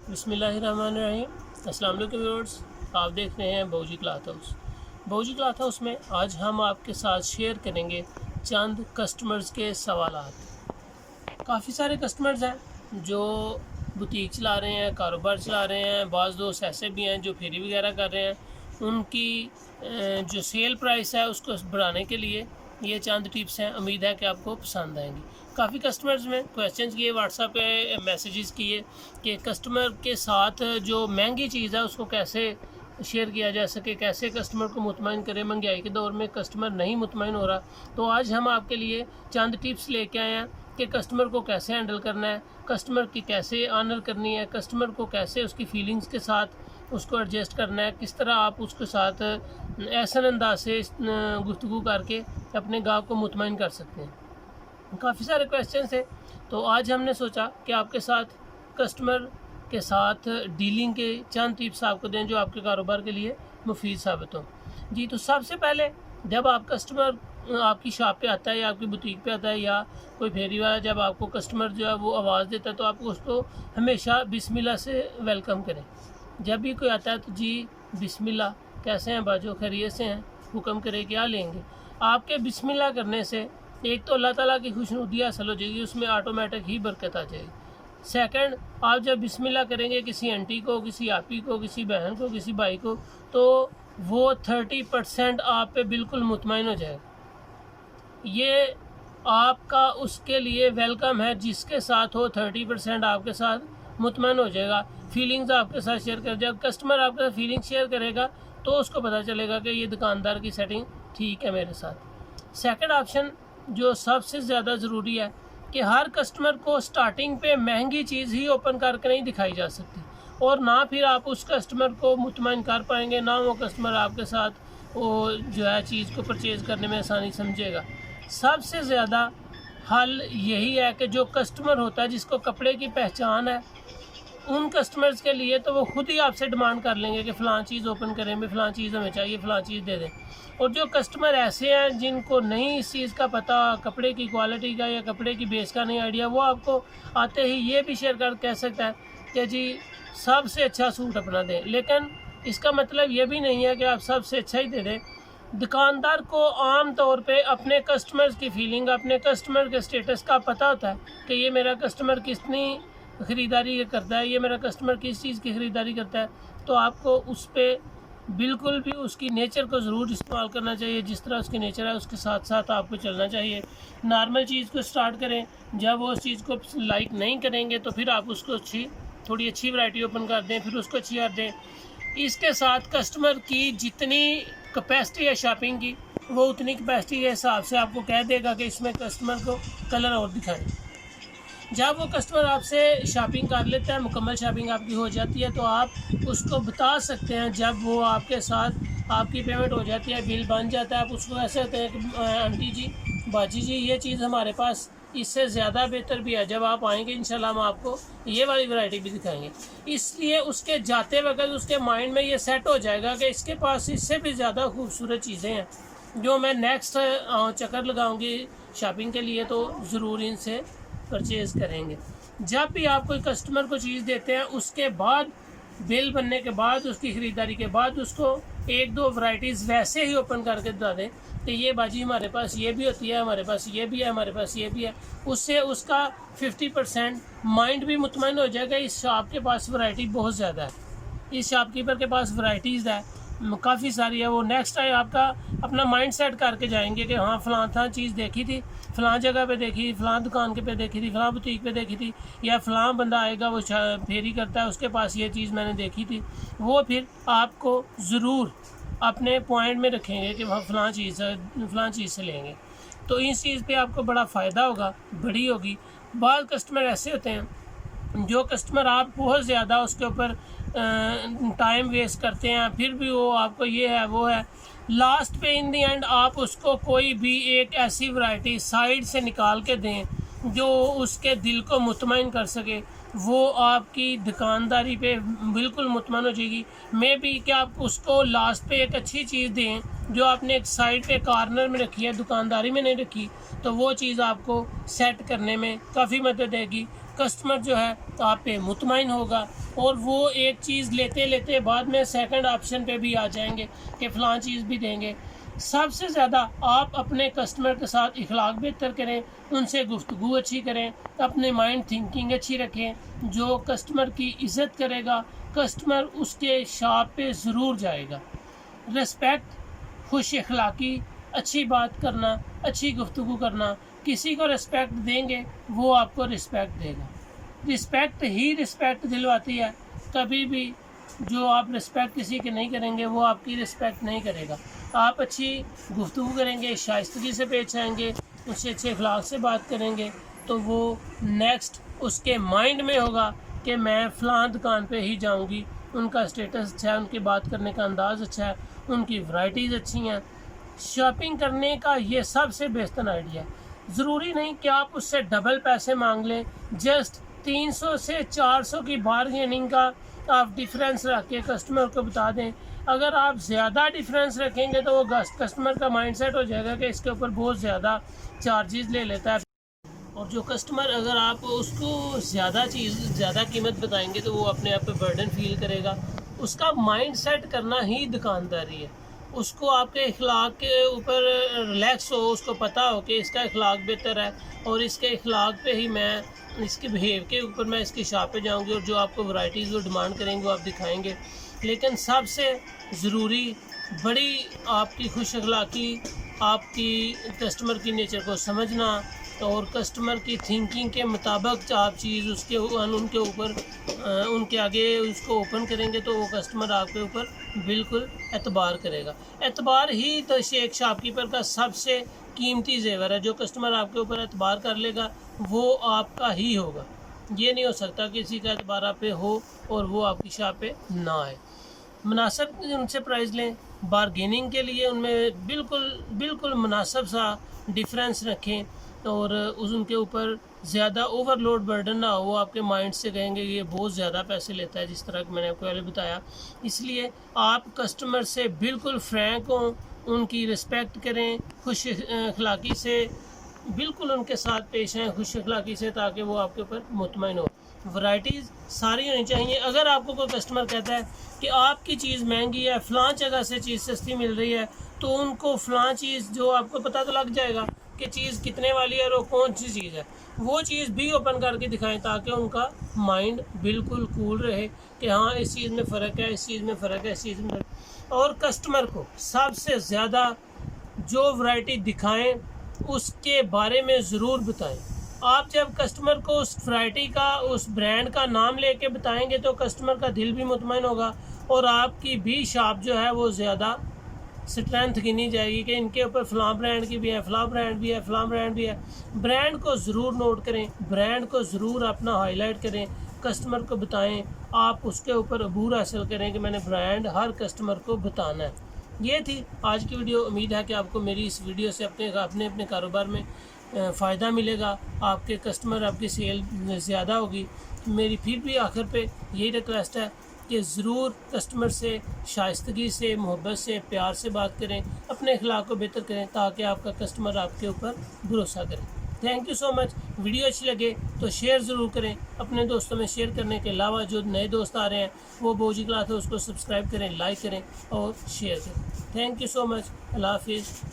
बिस्मिल्लाहिर्रहमानिर्रहीम। अस्सलाम वालेकुम व्यूअर्स, आप देख रहे हैं बहूजी क्लॉथ हाउस। बहूजी क्लॉथ हाउस में आज हम आपके साथ शेयर करेंगे चंद कस्टमर्स के सवालात। काफ़ी सारे कस्टमर्स हैं जो बुटीक चला रहे हैं, कारोबार चला रहे हैं, बाज़ दोस्त ऐसे भी हैं जो फेरी वगैरह कर रहे हैं। उनकी जो सेल प्राइस है उसको बढ़ाने के लिए ये चंद टिप्स हैं, उम्मीद है कि आपको पसंद आएंगी। काफ़ी कस्टमर्स में क्वेश्चंस किए, व्हाट्सएप पे मैसेजेस किए कि कस्टमर के साथ जो महंगी चीज़ है उसको कैसे शेयर किया जा सके, कैसे कस्टमर को मुतमईन करें। महंगाई के दौर में कस्टमर नहीं मुतमईन हो रहा, तो आज हम आपके लिए चंद टिप्स लेके आए हैं कि कस्टमर को कैसे हैंडल करना है, कस्टमर की कैसे ऑनर करनी है, कस्टमर को कैसे उसकी फीलिंग्स के साथ उसको एडजस्ट करना है, किस तरह आप उसके साथ ऐसा अंदाज से गुफ्तगू करके अपने गाहक को मुतमईन कर सकते हैं। काफ़ी सारे क्वेश्चन थे, तो आज हमने सोचा कि आपके साथ कस्टमर के साथ डीलिंग के चंद टिप्स आपको दें जो आपके कारोबार के लिए मुफीद साबित हो। जी, तो सबसे पहले जब आप कस्टमर आपकी शॉप पे आता है या आपकी बुटीक पे आता है या कोई फेरी वाला जब आपको कस्टमर जो है वो आवाज़ देता है, तो आप उसको हमेशा बिस्मिल्लाह से वेलकम करें। जब भी कोई आता है तो जी बिस्मिल्लाह, कैसे हैं बाजो, खैरियत से हैं, हुक्म करें क्या लेंगे। आपके बिस्मिल्लाह करने से एक तो अल्लाह ताला की खुशनुदी हासिल हो जाएगी, उसमें ऑटोमेटिक ही बरकत आ जाएगी। सेकंड, आप जब बिस्मिल्लाह करेंगे किसी आंटी को, किसी आपी को, किसी बहन को, किसी भाई को, तो वो 30% आप पे बिल्कुल मुतमईन हो जाएगा। ये आपका उसके लिए वेलकम है, जिसके साथ हो 30% आपके साथ मुतमईन हो जाएगा, फीलिंग्स आपके साथ शेयर कर। जब कस्टमर आपके साथ फीलिंग शेयर करेगा तो उसको पता चलेगा कि ये दुकानदार की सेटिंग ठीक है मेरे साथ। सेकंड ऑप्शन जो सबसे ज़्यादा ज़रूरी है कि हर कस्टमर को स्टार्टिंग पे महंगी चीज़ ही ओपन करके नहीं दिखाई जा सकती, और ना फिर आप उस कस्टमर को मुतमईन कर पाएंगे, ना वो कस्टमर आपके साथ वो जो है चीज़ को परचेज़ करने में आसानी समझेगा। सबसे ज़्यादा हल यही है कि जो कस्टमर होता है जिसको कपड़े की पहचान है, उन कस्टमर्स के लिए तो वो खुद ही आपसे डिमांड कर लेंगे कि फ़लाँ चीज़ ओपन करें, भी फ़लाँ चीज़ हमें चाहिए, फ़लाँ चीज़ दे दें। और जो कस्टमर ऐसे हैं जिनको नहीं इस चीज़ का पता, कपड़े की क्वालिटी का या कपड़े की बेस का नहीं आइडिया, वो आपको आते ही ये भी शेयर कर कह सकता है कि जी सबसे अच्छा सूट अपना दें। लेकिन इसका मतलब ये भी नहीं है कि आप सबसे अच्छा ही दे दें। दुकानदार को आम तौर पे अपने कस्टमर्स की फीलिंग, अपने कस्टमर के स्टेटस का पता होता है कि ये मेरा कस्टमर कितनी ख़रीदारी करता है, ये मेरा कस्टमर किस चीज़ की ख़रीदारी करता है। तो आपको उस पर बिल्कुल भी उसकी नेचर को ज़रूर इस्तेमाल करना चाहिए, जिस तरह उसकी नेचर है उसके साथ साथ आपको चलना चाहिए। नॉर्मल चीज़ को स्टार्ट करें, जब वो उस चीज़ को लाइक नहीं करेंगे तो फिर आप उसको थोड़ी अच्छी वैरायटी ओपन कर दें, फिर उसको अच्छी कर दें। इसके साथ कस्टमर की जितनी कैपेसिटी है शॉपिंग की, वो उतनी कैपेसिटी के हिसाब से आपको कह देगा कि इसमें कस्टमर को कलर और दिखाएं। जब वो कस्टमर आपसे शॉपिंग कर लेता है, मुकम्मल शॉपिंग आपकी हो जाती है, तो आप उसको बता सकते हैं, जब वो आपके साथ आपकी पेमेंट हो जाती है, बिल बन जाता है, आप उसको ऐसे कहते हैं कि आंटी जी, बाजी जी, ये चीज़ हमारे पास इससे ज़्यादा बेहतर भी है, जब आप आएंगे इंशाल्लाह हम आपको ये वाली वैरायटी भी दिखाएंगे। इसलिए उसके जाते वक्त उसके माइंड में ये सेट हो जाएगा कि इसके पास इससे भी ज़्यादा खूबसूरत चीज़ें हैं जो मैं नेक्स्ट चक्कर लगाऊंगी शॉपिंग के लिए, तो ज़रूर इनसे परचेज़ करेंगे। जब भी आप कोई कस्टमर को चीज़ देते हैं, उसके बाद बिल बनने के बाद, उसकी ख़रीदारी के बाद उसको एक दो वैरायटीज़ वैसे ही ओपन करके बता दें कि ये बाजी हमारे पास ये भी होती है, हमारे पास ये भी है, हमारे पास ये भी है। उससे उसका 50% माइंड भी मुतमईन हो जाएगा, इस शॉप के पास वैरायटी बहुत ज़्यादा है, इस शॉपकीपर के पास वैरायटीज़ है, काफ़ी सारी है। वो नेक्स्ट टाइम आपका अपना माइंड सेट करके जाएंगे कि हाँ फ़लाँ था चीज़ देखी थी, फ़लाँ जगह पे देखी, फ़लाँ दुकान के पे देखी थी, फ़लाँ बुटीक पे देखी थी, या फ़लाँ बंदा आएगा वो फेरी करता है, उसके पास ये चीज़ मैंने देखी थी। वो फिर आपको ज़रूर अपने पॉइंट में रखेंगे कि वहाँ फ़लाँ चीज़ से लेंगे, तो इस चीज़ पे आपको बड़ा फ़ायदा होगा, बड़ी होगी। बाद कस्टमर ऐसे होते हैं जो कस्टमर आप बहुत ज़्यादा उसके ऊपर टाइम वेस्ट करते हैं, फिर भी वो आपको ये है वो है, लास्ट पे इन दी एंड आप उसको कोई भी एक ऐसी वैरायटी साइड से निकाल के दें जो उसके दिल को मुतमईन कर सके, वो आपकी दुकानदारी पे बिल्कुल मुतमईन हो जाएगी। मे बी कि आप उसको लास्ट पे एक अच्छी चीज़ दें जो आपने एक साइड पे कॉर्नर में रखी है, दुकानदारी में नहीं रखी, तो वो चीज़ आपको सेट करने में काफ़ी मदद देगी। कस्टमर जो है आप पे मुतमईन होगा और वो एक चीज़ लेते लेते बाद में सेकंड ऑप्शन पे भी आ जाएंगे कि फ़लाँ चीज़ भी देंगे। सबसे ज़्यादा आप अपने कस्टमर के साथ इखलाक बेहतर करें, उनसे गुफ्तगू अच्छी करें, अपने माइंड थिंकिंग अच्छी रखें। जो कस्टमर की इज़्ज़त करेगा कस्टमर उसके शॉप पे ज़रूर जाएगा। रिस्पेक्ट, खुश अखलाकी, अच्छी बात करना, अच्छी गुफ्तगू करना, किसी को रिस्पेक्ट देंगे वो आपको रिस्पेक्ट देगा। रिस्पेक्ट ही रिस्पेक्ट दिलवाती है। कभी भी जो आप रिस्पेक्ट किसी के नहीं करेंगे वो आपकी रिस्पेक्ट नहीं करेगा। आप अच्छी गुफ्तगू करेंगे, शाइस्तगी से पेश आएंगे, उससे अच्छे अखलाक से बात करेंगे तो वो नेक्स्ट उसके माइंड में होगा कि मैं फ़लाँ दुकान पे ही जाऊंगी। उनका स्टेटस अच्छा है, उनकी बात करने का अंदाज़ अच्छा है, उनकी वैरायटीज़ अच्छी हैं। शॉपिंग करने का ये सबसे बेहतर आइडिया है। ज़रूरी नहीं कि आप उससे डबल पैसे मांग लें। जस्ट 300 से 400 की बार्गेनिंग का आप डिफरेंस रख के कस्टमर को बता दें। अगर आप ज़्यादा डिफरेंस रखेंगे तो वो कस्टमर का माइंडसेट हो जाएगा कि इसके ऊपर बहुत ज़्यादा चार्जेस ले लेता है। और जो कस्टमर अगर आप उसको ज़्यादा कीमत बताएंगे तो वो अपने आप पे बर्डन फील करेगा। उसका माइंडसेट करना ही दुकानदारी है। उसको आपके अखलाक के ऊपर रिलैक्स हो, उसको पता हो कि इसका अखलाक बेहतर है और इसके अखलाक पे ही मैं इसके बिहेव के ऊपर मैं इसकी शॉप पे जाऊंगी और जो आपको वैरायटीज़ वो डिमांड करेंगे वो आप दिखाएंगे। लेकिन सबसे ज़रूरी बड़ी आपकी खुश अखलाकी, आपकी कस्टमर की नेचर को समझना और कस्टमर की थिंकिंग के मुताबिक आप चीज़ उसके उनके ऊपर उनके आगे उसको ओपन करेंगे तो वो कस्टमर आपके ऊपर बिल्कुल एतबार करेगा। एतबार ही तो एक शॉपकीपर का सबसे कीमती जेवर है। जो कस्टमर आपके ऊपर एतबार कर लेगा वो आपका ही होगा। ये नहीं हो सकता किसी का एतबार आप पे हो और वो आपकी शॉप पे ना आए। मुनासिब उनसे प्राइस लें। बारगेनिंग के लिए उनमें बिल्कुल मुनासिब सा डिफरेंस रखें और उनके ऊपर ज़्यादा ओवरलोड बर्डन ना हो। वो आपके माइंड से कहेंगे ये बहुत ज़्यादा पैसे लेता है, जिस तरह कि मैंने आपको पहले बताया। इसलिए आप कस्टमर से बिल्कुल फ्रैंक हों, उनकी रिस्पेक्ट करें, खुश अखलाकी से बिल्कुल उनके साथ पेश आएँ, खुश अखलाकी से, ताकि वो आपके ऊपर मुतमईन हो। वैरायटीज़ सारी होनी चाहिए। अगर आपको कोई कस्टमर कहता है कि आपकी चीज़ महंगी है, फ़लाँ जगह से चीज़ सस्ती मिल रही है, तो उनको फ़लाँ चीज़ जो आपको पता तो लग जाएगा कि चीज़ कितने वाली है और वो कौन सी चीज़ है, वो चीज़ भी ओपन करके दिखाएं ताकि उनका माइंड बिल्कुल कूल रहे कि हाँ इस चीज़ में फ़र्क है, इस चीज़ में फ़र्क है, इस चीज़ में। और कस्टमर को सबसे ज़्यादा जो वैरायटी दिखाएं उसके बारे में ज़रूर बताएं। आप जब कस्टमर को उस वैरायटी का, उस ब्रांड का नाम लेके बताएंगे तो कस्टमर का दिल भी मुतमईन होगा और आपकी भी शॉप जो है वो ज़्यादा स्ट्रेंथ गिनी जाएगी कि इनके ऊपर फ़लाँ ब्रांड की भी है, फ़लाँ ब्रांड भी है, फ़लाँ ब्रांड भी है। ब्रांड को ज़रूर नोट करें, ब्रांड को ज़रूर अपना हाईलाइट करें, कस्टमर को बताएं। आप उसके ऊपर अबूर हासिल करें कि मैंने ब्रांड हर कस्टमर को बताना है। ये थी आज की वीडियो। उम्मीद है कि आपको मेरी इस वीडियो से अपने कारोबार में फ़ायदा मिलेगा, आपके कस्टमर, आपकी सेल ज़्यादा होगी। मेरी फिर भी आखिर पे यही रिक्वेस्ट है कि ज़रूर कस्टमर से शाइस्तगी से, मोहब्बत से, प्यार से बात करें, अपने अखलाक को बेहतर करें ताकि आपका कस्टमर आपके ऊपर भरोसा करे। Thank you so much. Video अच्छी लगे तो शेयर ज़रूर करें। अपने दोस्तों में शेयर करने के अलावा जो नए दोस्त आ रहे हैं वो बौजी क्लॉथ है उसको सब्सक्राइब करें, लाइक करें और शेयर करें। Thank you so much. अल्लाह हाफिज़।